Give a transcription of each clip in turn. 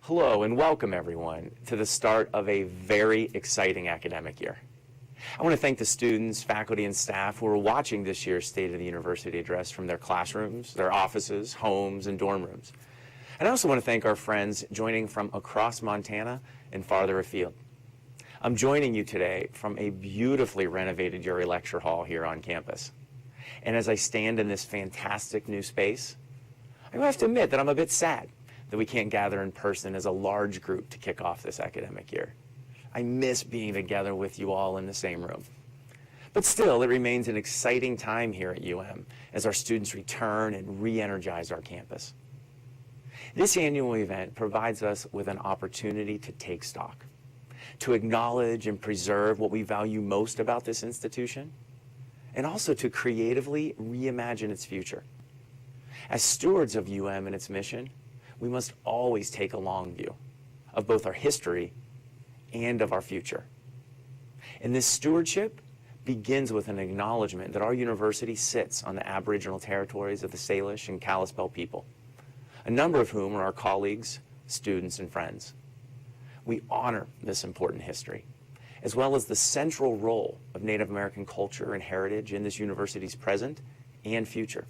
Hello and welcome everyone to the start of a very exciting academic year. I want to thank the students, faculty, and staff who are watching this year's State of the University address from their classrooms, their offices, homes, and dorm rooms. And I also want to thank our friends joining from across Montana and farther afield. I'm joining you today from a beautifully renovated Urey Lecture Hall here on campus. And as I stand in this fantastic new space, I have to admit that I'm a bit sad that we can't gather in person as a large group to kick off this academic year. I miss being together with you all in the same room. But still, it remains an exciting time here at UM as our students return and re-energize our campus. This annual event provides us with an opportunity to take stock, to acknowledge and preserve what we value most about this institution, and also to creatively reimagine its future. As stewards of UM and its mission, we must always take a long view of both our history and of our future. And this stewardship begins with an acknowledgement that our university sits on the Aboriginal territories of the Salish and Kalispel people, a number of whom are our colleagues, students, and friends. We honor this important history, as well as the central role of Native American culture and heritage in this university's present and future.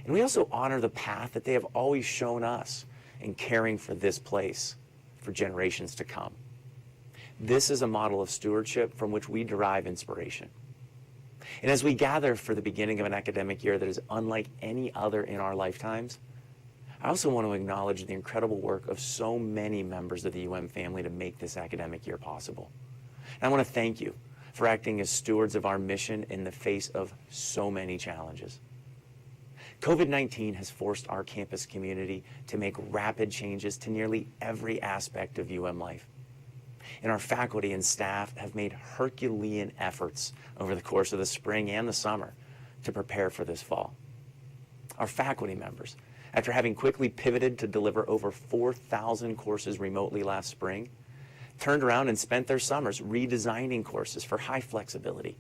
And we also honor the path that they have always shown us in caring for this place for generations to come. This is a model of stewardship from which we derive inspiration. And as we gather for the beginning of an academic year that is unlike any other in our lifetimes, I also want to acknowledge the incredible work of so many members of the UM family to make this academic year possible. And I want to thank you for acting as stewards of our mission in the face of so many challenges. COVID-19 has forced our campus community to make rapid changes to nearly every aspect of UM life. And our faculty and staff have made Herculean efforts over the course of the spring and the summer to prepare for this fall. Our faculty members, after having quickly pivoted to deliver over 4,000 courses remotely last spring, turned around and spent their summers redesigning courses for high flexibility,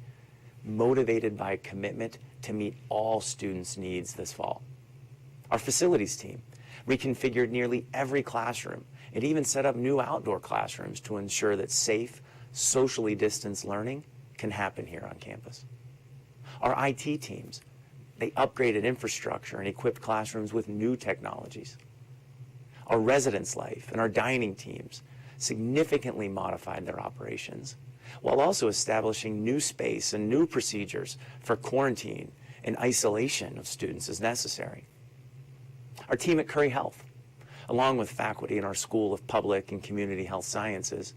motivated by a commitment to meet all students' needs this fall. Our facilities team reconfigured nearly every classroom and even set up new outdoor classrooms to ensure that safe, socially distanced learning can happen here on campus. Our IT teams, they upgraded infrastructure and equipped classrooms with new technologies. Our residence life and our dining teams significantly modified their operations, while also establishing new space and new procedures for quarantine and isolation of students as necessary. Our team at Curry Health, along with faculty in our School of Public and Community Health Sciences,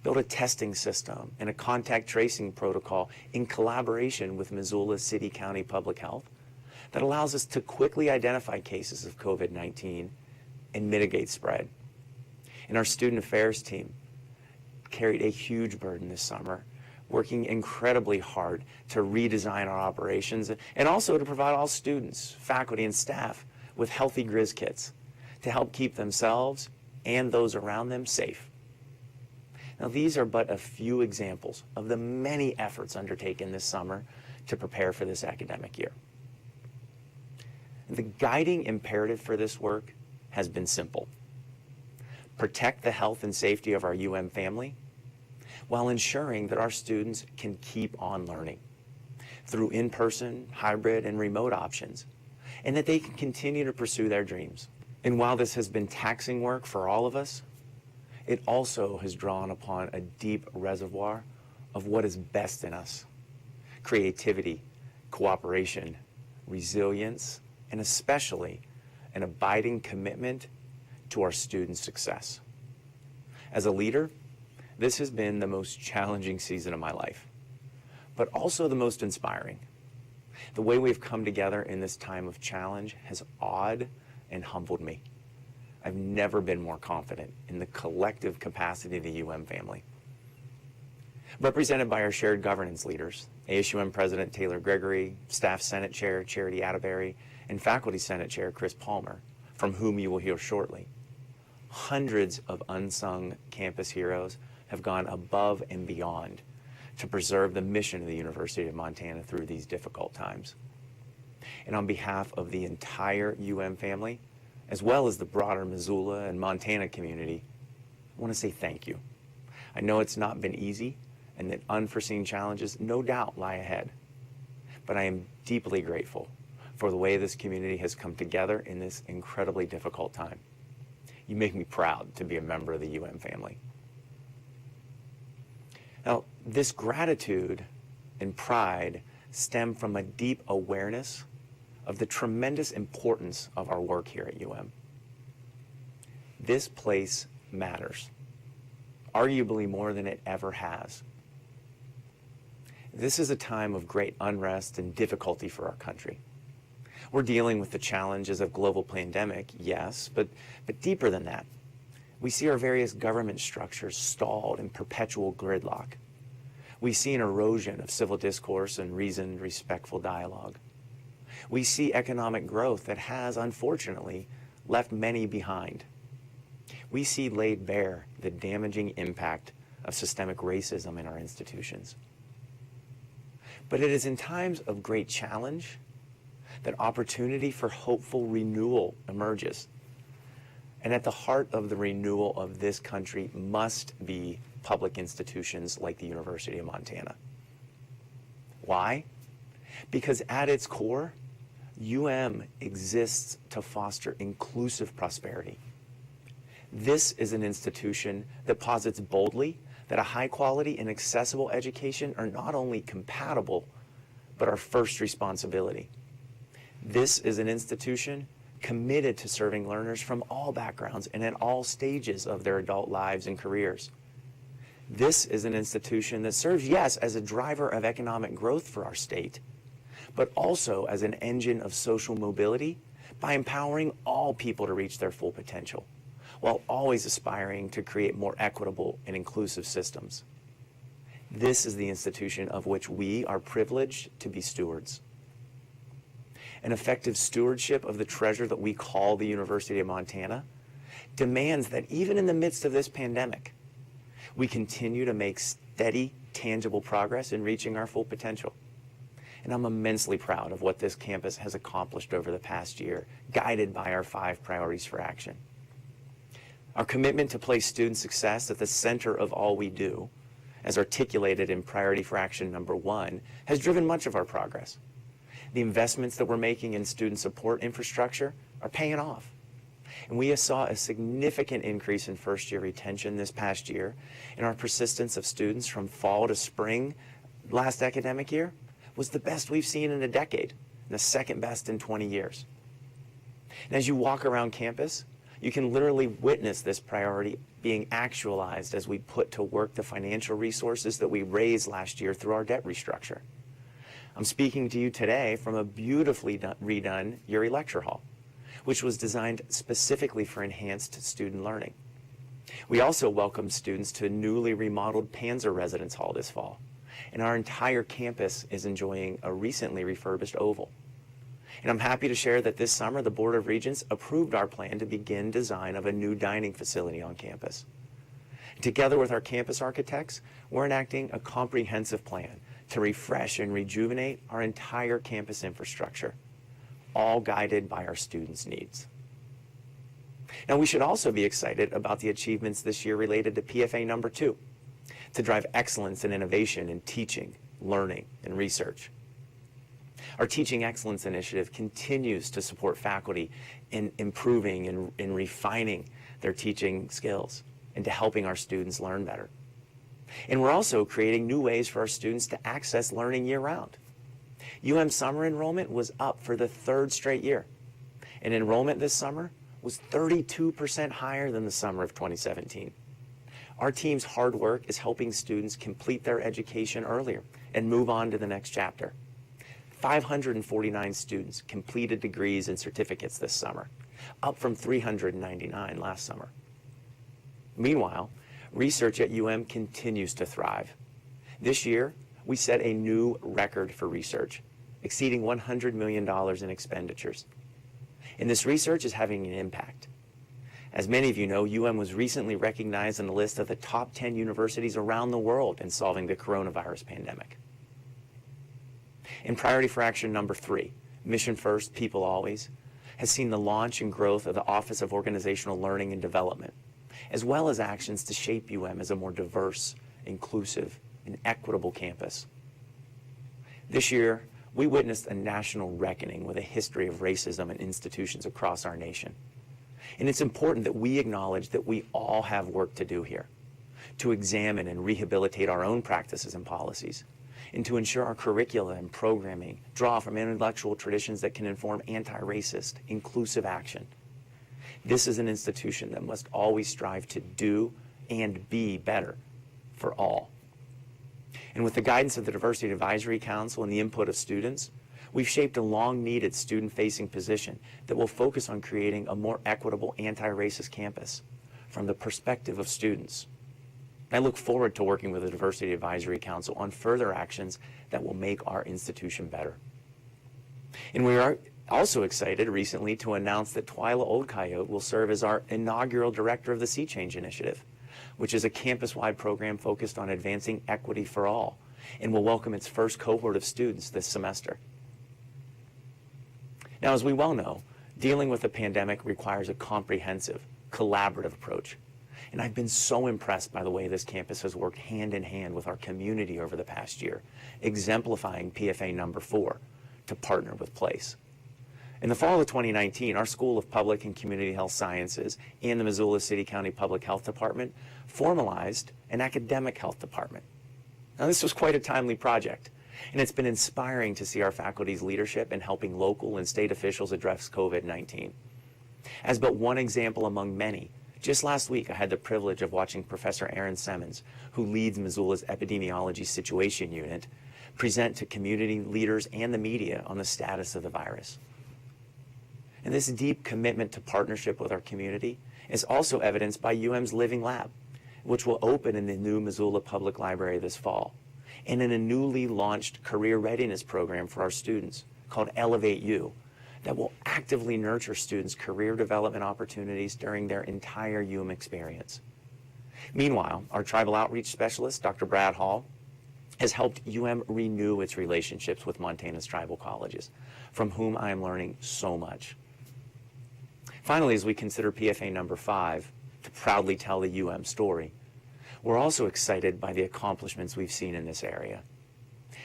built a testing system and a contact tracing protocol in collaboration with Missoula City County Public Health that allows us to quickly identify cases of COVID-19 and mitigate spread. And our Student Affairs team carried a huge burden this summer, working incredibly hard to redesign our operations and also to provide all students, faculty, and staff with healthy Grizz kits to help keep themselves and those around them safe. Now, these are but a few examples of the many efforts undertaken this summer to prepare for this academic year. The guiding imperative for this work has been simple: protect the health and safety of our UM family while ensuring that our students can keep on learning through in-person, hybrid, and remote options, and that they can continue to pursue their dreams. And while this has been taxing work for all of us, it also has drawn upon a deep reservoir of what is best in us: creativity, cooperation, resilience, and especially an abiding commitment to our students' success. As a leader, this has been the most challenging season of my life, but also the most inspiring. The way we've come together in this time of challenge has awed and humbled me. I've never been more confident in the collective capacity of the UM family. Represented by our shared governance leaders, ASUM President Taylor Gregory, Staff Senate Chair Charity Atterbury, and Faculty Senate Chair Chris Palmer, from whom you will hear shortly, hundreds of unsung campus heroes have gone above and beyond to preserve the mission of the University of Montana through these difficult times. And on behalf of the entire UM family, as well as the broader Missoula and Montana community, I want to say thank you. I know it's not been easy and that unforeseen challenges no doubt lie ahead, but I am deeply grateful for the way this community has come together in this incredibly difficult time. You make me proud to be a member of the family. Now, this gratitude and pride stem from a deep awareness of the tremendous importance of our work here at This place matters, arguably more than it ever has. This is a time of great unrest and difficulty for our country. We're dealing with the challenges of global pandemic, yes, but deeper than that. We see our various government structures stalled in perpetual gridlock. We see an erosion of civil discourse and reasoned, respectful dialogue. We see economic growth that has, unfortunately, left many behind. We see laid bare the damaging impact of systemic racism in our institutions. But it is in times of great challenge that opportunity for hopeful renewal emerges. And at the heart of the renewal of this country must be public institutions like the University of Montana. Why? Because at its core, exists to foster inclusive prosperity. This is an institution that posits boldly that a high quality and accessible education are not only compatible, but our first responsibility. This is an institution committed to serving learners from all backgrounds and at all stages of their adult lives and careers. This is an institution that serves, yes, as a driver of economic growth for our state, but also as an engine of social mobility by empowering all people to reach their full potential, while always aspiring to create more equitable and inclusive systems. This is the institution of which we are privileged to be stewards. An effective stewardship of the treasure that we call the University of Montana demands that even in the midst of this pandemic, we continue to make steady, tangible progress in reaching our full potential. And I'm immensely proud of what this campus has accomplished over the past year, guided by our 5 priorities for action. Our commitment to place student success at the center of all we do, as articulated in priority for action number 1, has driven much of our progress. The investments that we're making in student support infrastructure are paying off. And we saw a significant increase in first-year retention this past year, and our persistence of students from fall to spring last academic year was the best we've seen in a decade, and the second best in 20 years. And as you walk around campus, you can literally witness this priority being actualized as we put to work the financial resources that we raised last year through our debt restructure. I'm speaking to you today from a beautifully redone Urey Lecture Hall, which was designed specifically for enhanced student learning. We also welcomed students to a newly remodeled Panzer Residence Hall this fall, and our entire campus is enjoying a recently refurbished oval. And I'm happy to share that this summer the Board of Regents approved our plan to begin design of a new dining facility on campus. Together with our campus architects, we're enacting a comprehensive plan to refresh and rejuvenate our entire campus infrastructure, all guided by our students' needs. Now, we should also be excited about the achievements this year related to PFA number 2, to drive excellence and innovation in teaching, learning, and research. Our Teaching Excellence Initiative continues to support faculty in improving and in refining their teaching skills and to helping our students learn better. And we're also creating new ways for our students to access learning year-round. summer enrollment was up for the 3rd straight year, and enrollment this summer was 32% higher than the summer of 2017. Our team's hard work is helping students complete their education earlier and move on to the next chapter. 549 students completed degrees and certificates this summer, up from 399 last summer. Meanwhile, research at continues to thrive. This year, we set a new record for research, exceeding $100 million in expenditures. And this research is having an impact. As many of you know, was recently recognized on the list of the top 10 universities around the world in solving the coronavirus pandemic. In priority for action number 3, Mission First, People Always, has seen the launch and growth of the Office of Organizational Learning and Development, as well as actions to shape UM as a more diverse, inclusive, and equitable campus. This year, we witnessed a national reckoning with a history of racism in institutions across our nation. And it's important that we acknowledge that we all have work to do here, to examine and rehabilitate our own practices and policies, and to ensure our curricula and programming draw from intellectual traditions that can inform anti-racist, inclusive action. This is an institution that must always strive to do and be better for all. And with the guidance of the Diversity Advisory Council and the input of students, we've shaped a long-needed student-facing position that will focus on creating a more equitable anti-racist campus from the perspective of students. I look forward to working with the Diversity Advisory Council on further actions that will make our institution better. And we are also excited recently to announce that Twyla Old Coyote will serve as our inaugural director of the Sea Change Initiative, which is a campus-wide program focused on advancing equity for all, and will welcome its first cohort of students this semester. Now, as we well know, dealing with the pandemic requires a comprehensive, collaborative approach. And I've been so impressed by the way this campus has worked hand in hand with our community over the past year, exemplifying PFA number 4, to partner with place. In the fall of 2019, our School of Public and Community Health Sciences and the Missoula City County Public Health Department formalized an academic health department. Now, this was quite a timely project, and it's been inspiring to see our faculty's leadership in helping local and state officials address COVID-19. As but one example among many, just last week I had the privilege of watching Professor Aaron Simmons, who leads Missoula's Epidemiology Situation Unit, present to community leaders and the media on the status of the virus. And this deep commitment to partnership with our community is also evidenced by UM's Living Lab, which will open in the new Missoula Public Library this fall, and in a newly launched career readiness program for our students called Elevate U that will actively nurture students' career development opportunities during their entire UM experience. Meanwhile, our tribal outreach specialist, Dr. Brad Hall, has helped UM renew its relationships with Montana's tribal colleges, from whom I am learning so much. Finally, as we consider PFA number 5 to proudly tell the UM story, we're also excited by the accomplishments we've seen in this area.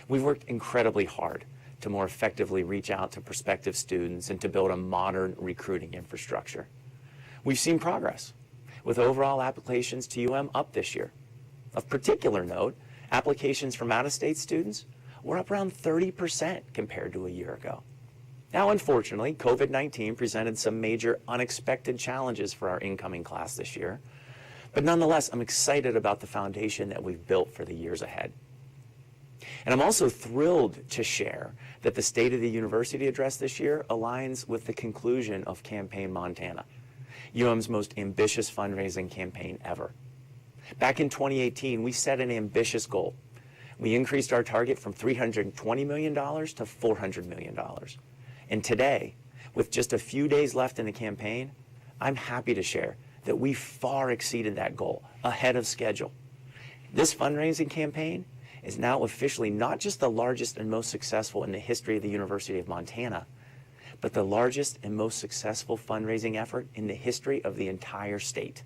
We've worked incredibly hard to more effectively reach out to prospective students and to build a modern recruiting infrastructure. We've seen progress, with overall applications to UM up this year. Of particular note, applications from out-of-state students were up around 30% compared to a year ago. Now, unfortunately, COVID-19 presented some major unexpected challenges for our incoming class this year, but nonetheless, I'm excited about the foundation that we've built for the years ahead. And I'm also thrilled to share that the State of the University address this year aligns with the conclusion of Campaign Montana, UM's most ambitious fundraising campaign ever. Back in 2018, we set an ambitious goal. We increased our target from $320 million to $400 million. And today, with just a few days left in the campaign, I'm happy to share that we far exceeded that goal ahead of schedule. This fundraising campaign is now officially not just the largest and most successful in the history of the University of Montana, but the largest and most successful fundraising effort in the history of the entire state.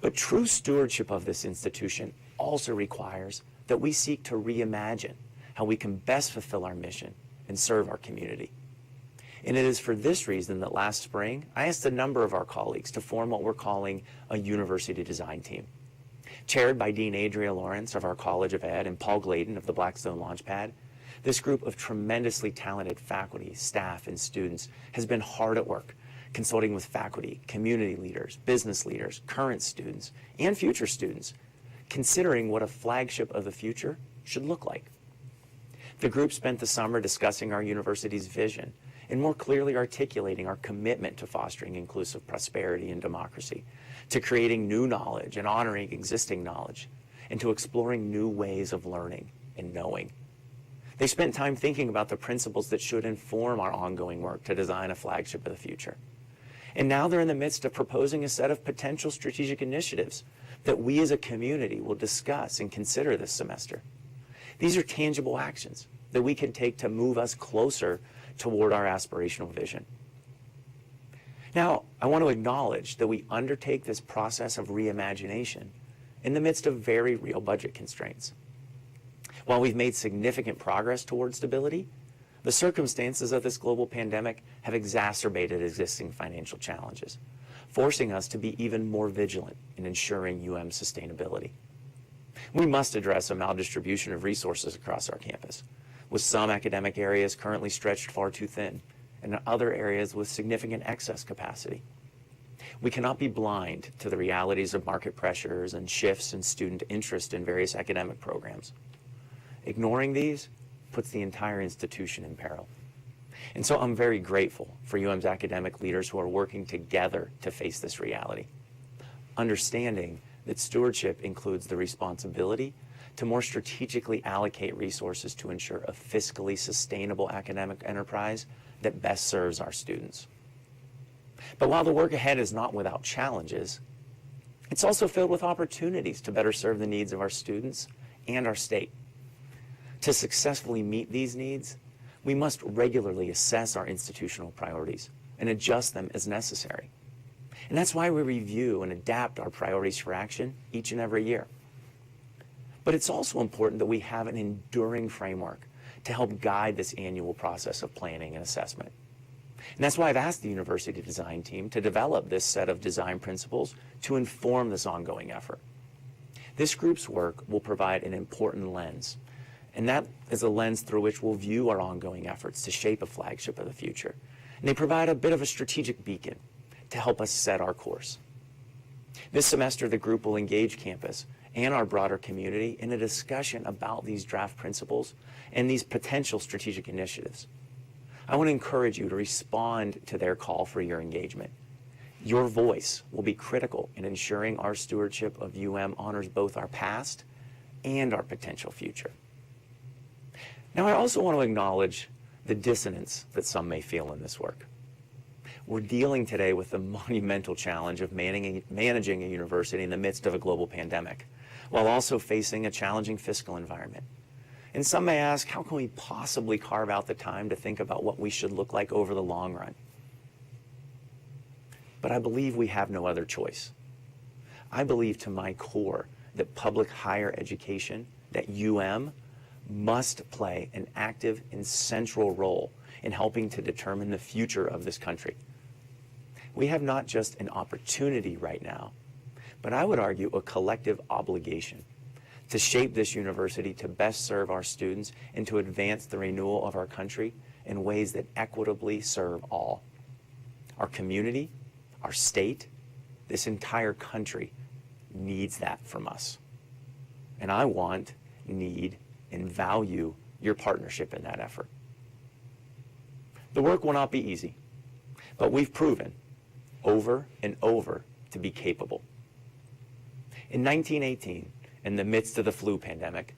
But true stewardship of this institution also requires that we seek to reimagine how we can best fulfill our mission and serve our community. And it is for this reason that last spring, I asked a number of our colleagues to form what we're calling a university design team. Chaired by Dean Adria Lawrence of our College of Ed and Paul Gladen of the Blackstone Launchpad, this group of tremendously talented faculty, staff, and students has been hard at work, consulting with faculty, community leaders, business leaders, current students, and future students, considering what a flagship of the future should look like. The group spent the summer discussing our university's vision and more clearly articulating our commitment to fostering inclusive prosperity and democracy, to creating new knowledge and honoring existing knowledge, and to exploring new ways of learning and knowing. They spent time thinking about the principles that should inform our ongoing work to design a flagship of the future. And now they're in the midst of proposing a set of potential strategic initiatives that we as a community will discuss and consider this semester. These are tangible actions that we can take to move us closer toward our aspirational vision. Now, I want to acknowledge that we undertake this process of reimagination in the midst of very real budget constraints. While we've made significant progress toward stability, the circumstances of this global pandemic have exacerbated existing financial challenges, forcing us to be even more vigilant in ensuring sustainability. We must address a maldistribution of resources across our campus, with some academic areas currently stretched far too thin, and other areas with significant excess capacity. We cannot be blind to the realities of market pressures and shifts in student interest in various academic programs. Ignoring these puts the entire institution in peril. And so I'm very grateful for UM's academic leaders who are working together to face this reality, understanding that stewardship includes the responsibility to more strategically allocate resources to ensure a fiscally sustainable academic enterprise that best serves our students. But while the work ahead is not without challenges, it's also filled with opportunities to better serve the needs of our students and our state. To successfully meet these needs, we must regularly assess our institutional priorities and adjust them as necessary. And that's why we review and adapt our priorities for action each and every year. But it's also important that we have an enduring framework to help guide this annual process of planning and assessment. And that's why I've asked the university design team to develop this set of design principles to inform this ongoing effort. This group's work will provide an important lens, and that is a lens through which we'll view our ongoing efforts to shape a flagship of the future. And they provide a bit of a strategic beacon to help us set our course. This semester, the group will engage campus and our broader community in a discussion about these draft principles and these potential strategic initiatives. I want to encourage you to respond to their call for your engagement. Your voice will be critical in ensuring our stewardship of honors both our past and our potential future. Now, I also want to acknowledge the dissonance that some may feel in this work. We're dealing today with the monumental challenge of managing a university in the midst of a global pandemic, while also facing a challenging fiscal environment. And some may ask, how can we possibly carve out the time to think about what we should look like over the long run? But I believe we have no other choice. I believe to my core that public higher education, that must play an active and central role in helping to determine the future of this country. We have not just an opportunity right now, but I would argue a collective obligation to shape this university to best serve our students and to advance the renewal of our country in ways that equitably serve all. Our community, our state, this entire country needs that from us. And I want, need, and value your partnership in that effort. The work will not be easy, but we've proven over and over to be capable. In 1918, in the midst of the flu pandemic,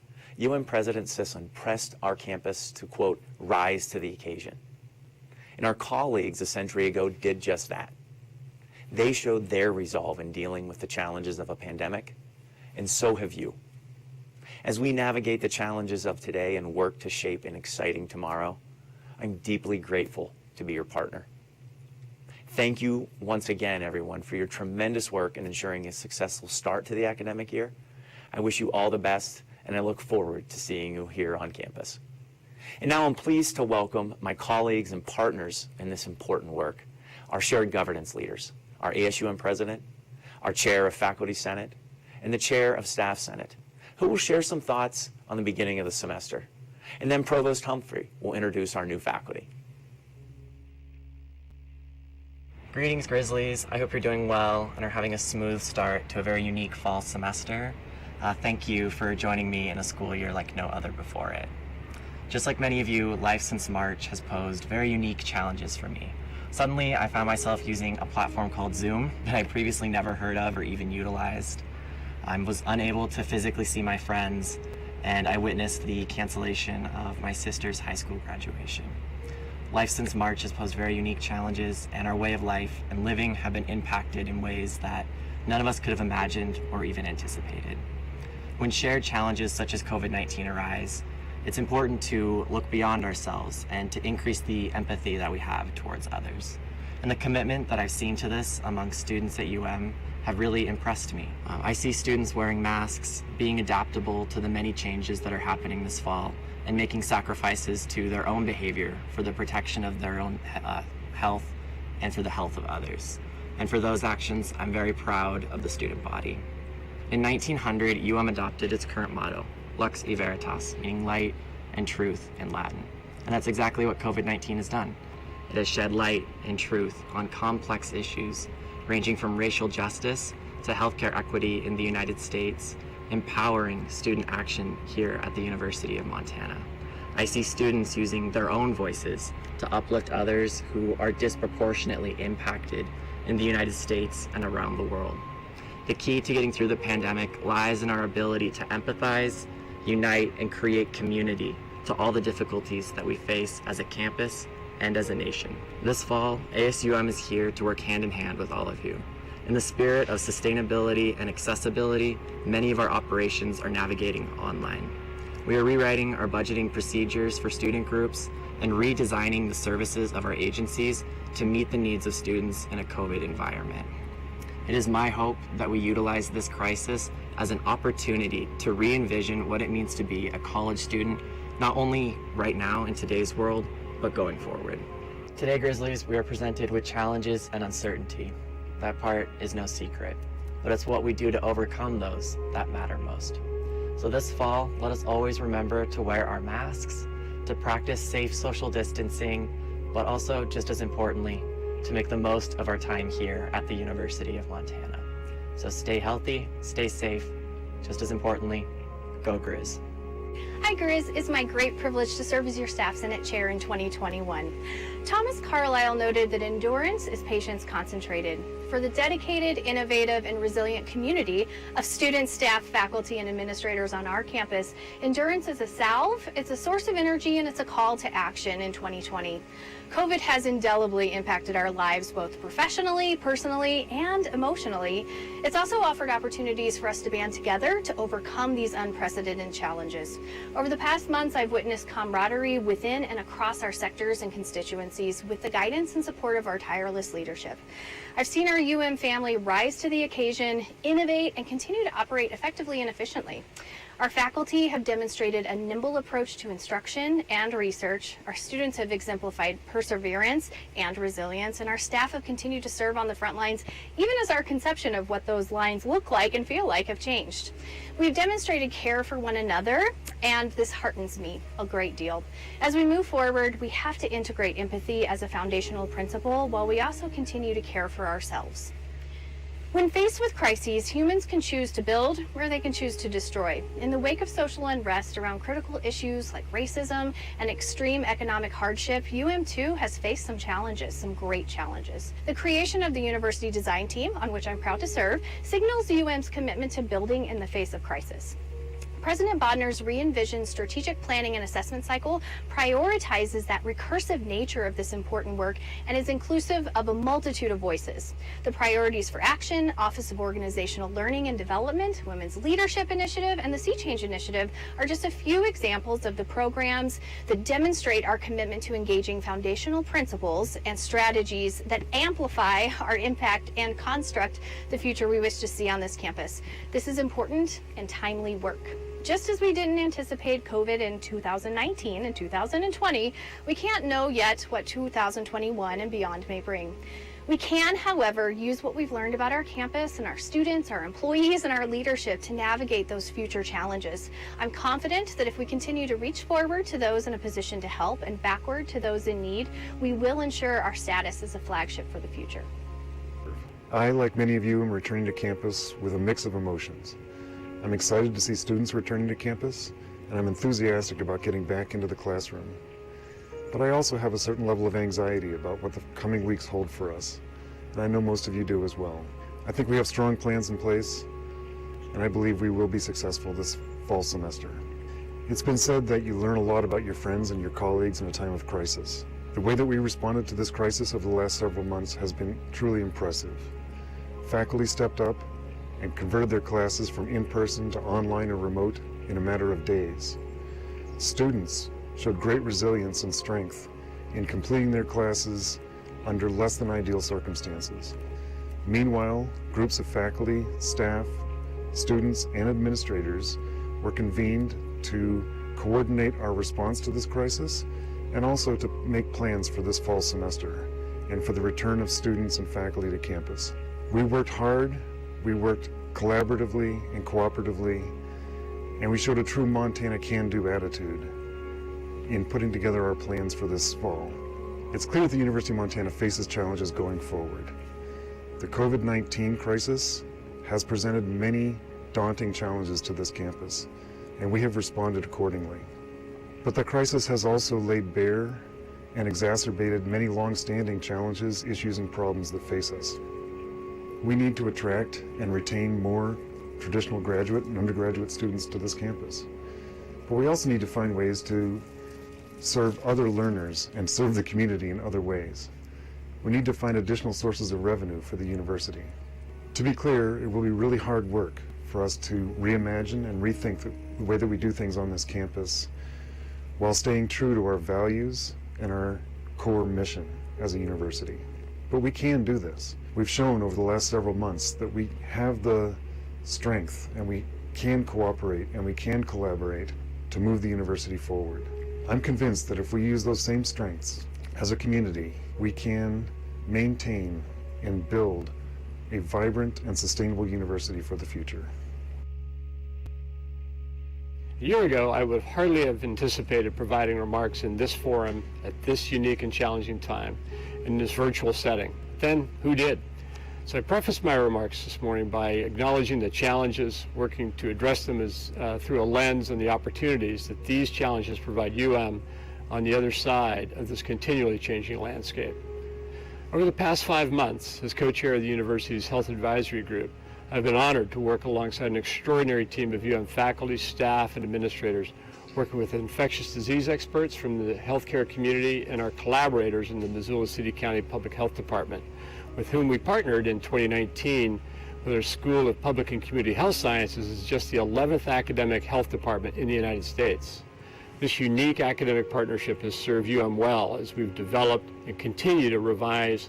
President Sisson pressed our campus to, quote, rise to the occasion. And our colleagues a century ago did just that. They showed their resolve in dealing with the challenges of a pandemic, and so have you. As we navigate the challenges of today and work to shape an exciting tomorrow, I'm deeply grateful to be your partner. Thank you once again, everyone, for your tremendous work in ensuring a successful start to the academic year. I wish you all the best, and I look forward to seeing you here on campus. And now I'm pleased to welcome my colleagues and partners in this important work, our shared governance leaders, our ASUM president, our chair of Faculty Senate, and the chair of Staff Senate, who will share some thoughts on the beginning of the semester. And then Provost Humphrey will introduce our new faculty. Greetings, Grizzlies. I hope you're doing well and are having a smooth start to a very unique fall semester. Thank you for joining me in a school year like no other before it. Just like many of you, life since March has posed very unique challenges for me. Suddenly, I found myself using a platform called Zoom that I previously never heard of or even utilized. I was unable to physically see my friends, and I witnessed the cancellation of my sister's high school graduation. Life since March has posed very unique challenges, and our way of life and living have been impacted in ways that none of us could have imagined or even anticipated. When shared challenges such as COVID-19 arise, It's important to look beyond ourselves and to increase the empathy that we have towards others. And the commitment that I've seen to this among students at UM have really impressed me. I see students wearing masks, being adaptable to the many changes that are happening this fall, and making sacrifices to their own behavior for the protection of their own health and for the health of others. And for those actions, I'm very proud of the student body. In 1900, UM adopted its current motto, Lux e Veritas, meaning light and truth in Latin. And that's exactly what COVID-19 has done. It has shed light and truth on complex issues, ranging from racial justice to healthcare equity in the United States, empowering student action here at the University of Montana. I see students using their own voices to uplift others who are disproportionately impacted in the United States and around the world. The key to getting through the pandemic lies in our ability to empathize, unite, and create community to all the difficulties that we face as a campus and as a nation. This fall, ASUM is here to work hand in hand with all of you. In the spirit of sustainability and accessibility, many of our operations are navigating online. We are rewriting our budgeting procedures for student groups and redesigning the services of our agencies to meet the needs of students in a COVID environment. It is my hope that we utilize this crisis as an opportunity to re-envision what it means to be a college student, not only right now in today's world, but going forward. Today, Grizzlies, we are presented with challenges and uncertainty. That part is no secret, but it's what we do to overcome those that matter most. So this fall, let us always remember to wear our masks, to practice safe social distancing, but also, just as importantly, to make the most of our time here at the University of Montana. So stay healthy, stay safe, just as importantly, go Grizz. Hi Grizz, it's my great privilege to serve as your Staff Senate Chair in 2021. Thomas Carlyle noted that endurance is patience concentrated. For the dedicated, innovative, and resilient community of students, staff, faculty, and administrators on our campus, endurance is a salve, it's a source of energy, and it's a call to action in 2020. COVID has indelibly impacted our lives both professionally, personally, and emotionally. It's also offered opportunities for us to band together to overcome these unprecedented challenges. Over the past months, I've witnessed camaraderie within and across our sectors and constituencies with the guidance and support of our tireless leadership. I've seen our UM family rise to the occasion, innovate, and continue to operate effectively and efficiently. Our faculty have demonstrated a nimble approach to instruction and research. Our students have exemplified perseverance and resilience, and our staff have continued to serve on the front lines, even as our conception of what those lines look like and feel like have changed. We've demonstrated care for one another, and this heartens me a great deal. As we move forward, we have to integrate empathy as a foundational principle while we also continue to care for ourselves. When faced with crises, humans can choose to build or they can choose to destroy. In the wake of social unrest around critical issues like racism and extreme economic hardship, UM too has faced some challenges, some great challenges. The creation of the University Design Team, on which I'm proud to serve, signals UM's commitment to building in the face of crisis. President Bodner's re-envisioned strategic planning and assessment cycle prioritizes that recursive nature of this important work and is inclusive of a multitude of voices. The Priorities for Action, Office of Organizational Learning and Development, Women's Leadership Initiative, and the Sea Change Initiative are just a few examples of the programs that demonstrate our commitment to engaging foundational principles and strategies that amplify our impact and construct the future we wish to see on this campus. This is important and timely work. Just as we didn't anticipate COVID in 2019 and 2020, we can't know yet what 2021 and beyond may bring. We can, however, use what we've learned about our campus and our students, our employees, and our leadership to navigate those future challenges. I'm confident that if we continue to reach forward to those in a position to help and backward to those in need, we will ensure our status as a flagship for the future. I, like many of you, am returning to campus with a mix of emotions. I'm excited to see students returning to campus, and I'm enthusiastic about getting back into the classroom. But I also have a certain level of anxiety about what the coming weeks hold for us, and I know most of you do as well. I think we have strong plans in place, and I believe we will be successful this fall semester. It's been said that you learn a lot about your friends and your colleagues in a time of crisis. The way that we responded to this crisis over the last several months has been truly impressive. Faculty stepped up and converted their classes from in-person to online or remote in a matter of days. Students showed great resilience and strength in completing their classes under less than ideal circumstances. Meanwhile, groups of faculty, staff, students, and administrators were convened to coordinate our response to this crisis and also to make plans for this fall semester and for the return of students and faculty to campus. We worked hard, we worked collaboratively and cooperatively, and we showed a true Montana can-do attitude in putting together our plans for this fall. It's clear that the University of Montana faces challenges going forward. The COVID-19 crisis has presented many daunting challenges to this campus, and we have responded accordingly. But the crisis has also laid bare and exacerbated many long-standing challenges, issues, and problems that face us. We need to attract and retain more traditional graduate and undergraduate students to this campus. But we also need to find ways to serve other learners and serve the community in other ways. We need to find additional sources of revenue for the university. To be clear, it will be really hard work for us to reimagine and rethink the way that we do things on this campus while staying true to our values and our core mission as a university. But we can do this. We've shown over the last several months that we have the strength and we can cooperate and we can collaborate to move the university forward. I'm convinced that if we use those same strengths as a community, we can maintain and build a vibrant and sustainable university for the future. A year ago, I would hardly have anticipated providing remarks in this forum at this unique and challenging time in this virtual setting. Then, who did? So I prefaced my remarks this morning by acknowledging the challenges, working to address them as through a lens and the opportunities that these challenges provide UM on the other side of this continually changing landscape. Over the past 5 months, as co-chair of the university's Health Advisory Group, I've been honored to work alongside an extraordinary team of UM faculty, staff, and administrators, working with infectious disease experts from the healthcare community and our collaborators in the Missoula City County Public Health Department, with whom we partnered in 2019 with our School of Public and Community Health Sciences as just the 11th academic health department in the United States. This unique academic partnership has served UM well as we've developed and continue to revise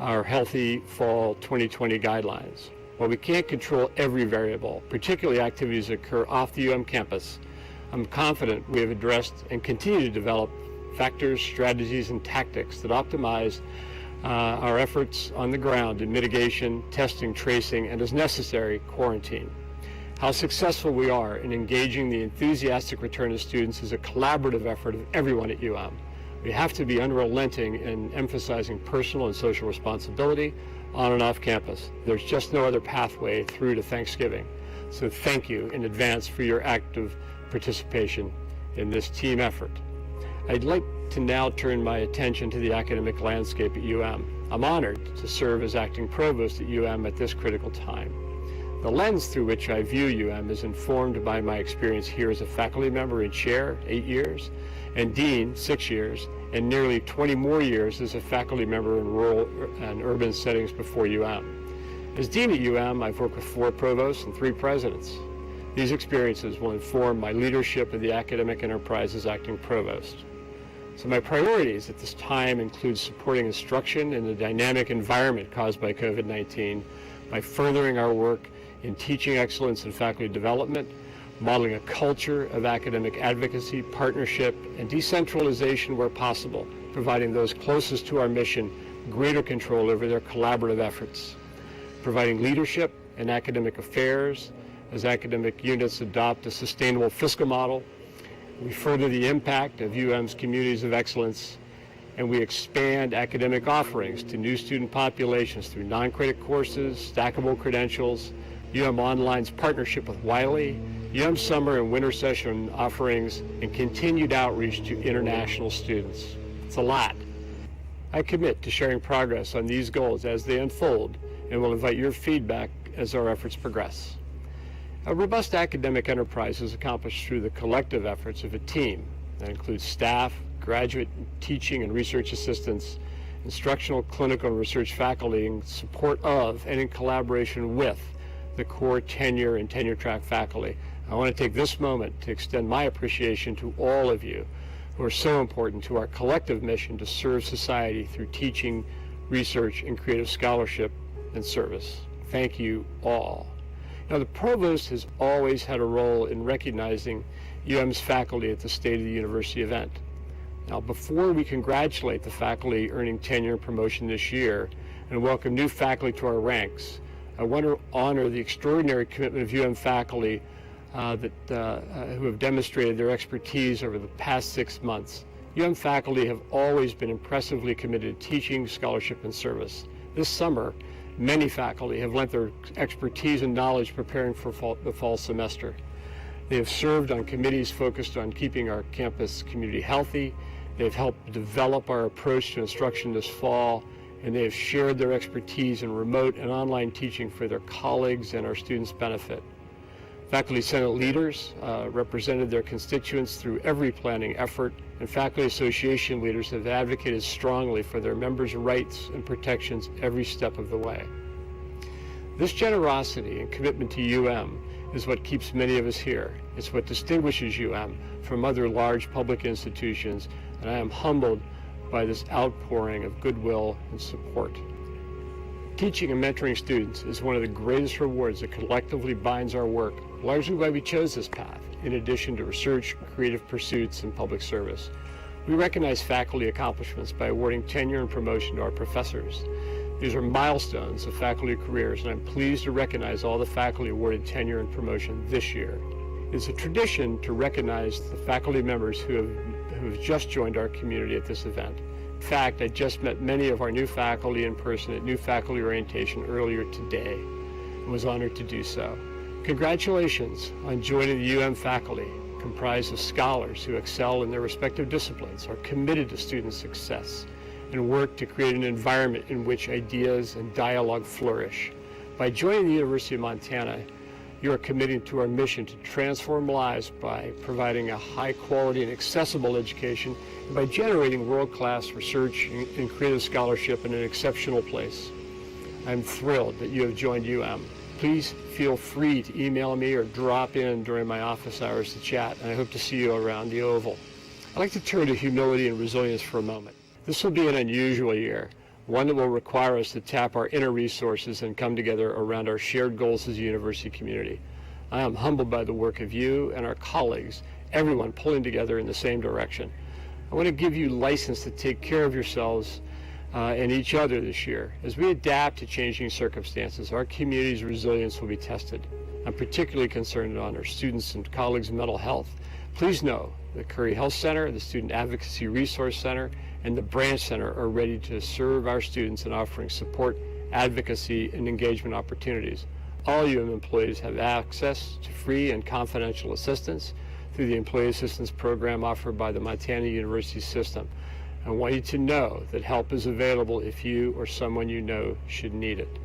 our Healthy Fall 2020 guidelines. While we can't control every variable, particularly activities that occur off the UM campus, I'm confident we have addressed and continue to develop factors, strategies, and tactics that optimize our efforts on the ground in mitigation, testing, tracing, and as necessary, quarantine. How successful we are in engaging the enthusiastic return of students is a collaborative effort of everyone at UM. We have to be unrelenting in emphasizing personal and social responsibility on and off campus. There's just no other pathway through to Thanksgiving. So thank you in advance for your active participation in this team effort. I'd like to now turn my attention to the academic landscape at UM. I'm honored to serve as acting provost at UM at this critical time. The lens through which I view UM is informed by my experience here as a faculty member and chair, 8 years, and dean, 6 years, and nearly 20 more years as a faculty member in rural and urban settings before UM. As dean at UM, I've worked with 4 provosts and 3 presidents. These experiences will inform my leadership of the academic enterprise as acting provost. So my priorities at this time include supporting instruction in the dynamic environment caused by COVID-19 by furthering our work in teaching excellence and faculty development, modeling a culture of academic advocacy, partnership, and decentralization where possible, providing those closest to our mission greater control over their collaborative efforts, providing leadership in academic affairs as academic units adopt a sustainable fiscal model. We further the impact of UM's communities of excellence, and we expand academic offerings to new student populations through non-credit courses, stackable credentials, UM Online's partnership with Wiley, UM summer and winter session offerings, and continued outreach to international students. It's a lot. I commit to sharing progress on these goals as they unfold and will invite your feedback as our efforts progress. A robust academic enterprise is accomplished through the collective efforts of a team that includes staff, graduate teaching and research assistants, instructional, clinical, and research faculty in support of and in collaboration with the core tenure and tenure track faculty, I want to take this moment to extend my appreciation to all of you who are so important to our collective mission to serve society through teaching, research, and creative scholarship and service. Thank you all. Now, the provost has always had a role in recognizing UM's faculty at the State of the University event. Now, before we congratulate the faculty earning tenure and promotion this year and welcome new faculty to our ranks, I want to honor the extraordinary commitment of UM faculty who have demonstrated their expertise over the past 6 months. UM faculty have always been impressively committed to teaching, scholarship, and service. This summer, many faculty have lent their expertise and knowledge preparing for the fall semester. They have served on committees focused on keeping our campus community healthy. They've helped develop our approach to instruction this fall, and they have shared their expertise in remote and online teaching for their colleagues and our students' benefit. Faculty Senate leaders represented their constituents through every planning effort, and faculty association leaders have advocated strongly for their members' rights and protections every step of the way. This generosity and commitment to UM is what keeps many of us here. It's what distinguishes UM from other large public institutions, and I am humbled by this outpouring of goodwill and support. Teaching and mentoring students is one of the greatest rewards that collectively binds our work, largely why we chose this path, in addition to research, creative pursuits, and public service. We recognize faculty accomplishments by awarding tenure and promotion to our professors. These are milestones of faculty careers, and I'm pleased to recognize all the faculty awarded tenure and promotion this year. It's a tradition to recognize the faculty members who have just joined our community at this event. In fact, I just met many of our new faculty in person at new faculty orientation earlier today and was honored to do so. Congratulations on joining the UM faculty, comprised of scholars who excel in their respective disciplines, are committed to student success, and work to create an environment in which ideas and dialogue flourish. By joining the University of Montana, you are committing to our mission to transform lives by providing a high-quality and accessible education, and by generating world-class research and creative scholarship in an exceptional place. I'm thrilled that you have joined UM. Please feel free to email me or drop in during my office hours to chat, and I hope to see you around the Oval. I'd like to turn to humility and resilience for a moment. This will be an unusual year, one that will require us to tap our inner resources and come together around our shared goals as a university community. I am humbled by the work of you and our colleagues, everyone pulling together in the same direction. I want to give you license to take care of yourselves and each other this year. As we adapt to changing circumstances, our community's resilience will be tested. I'm particularly concerned on our students' and colleagues' mental health. Please know the Curry Health Center, the Student Advocacy Resource Center, and the Branch Center are ready to serve our students in offering support, advocacy, and engagement opportunities. All UM employees have access to free and confidential assistance through the Employee Assistance Program offered by the Montana University System. I want you to know that help is available if you or someone you know should need it.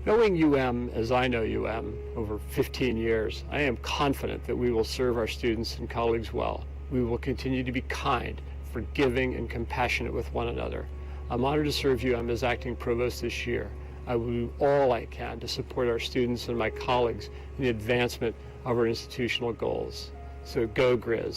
Knowing UM as I know UM over 15 years, I am confident that we will serve our students and colleagues well. We will continue to be kind, forgiving, and compassionate with one another. I'm honored to serve UM as acting provost this year. I will do all I can to support our students and my colleagues in the advancement of our institutional goals. So go Grizz.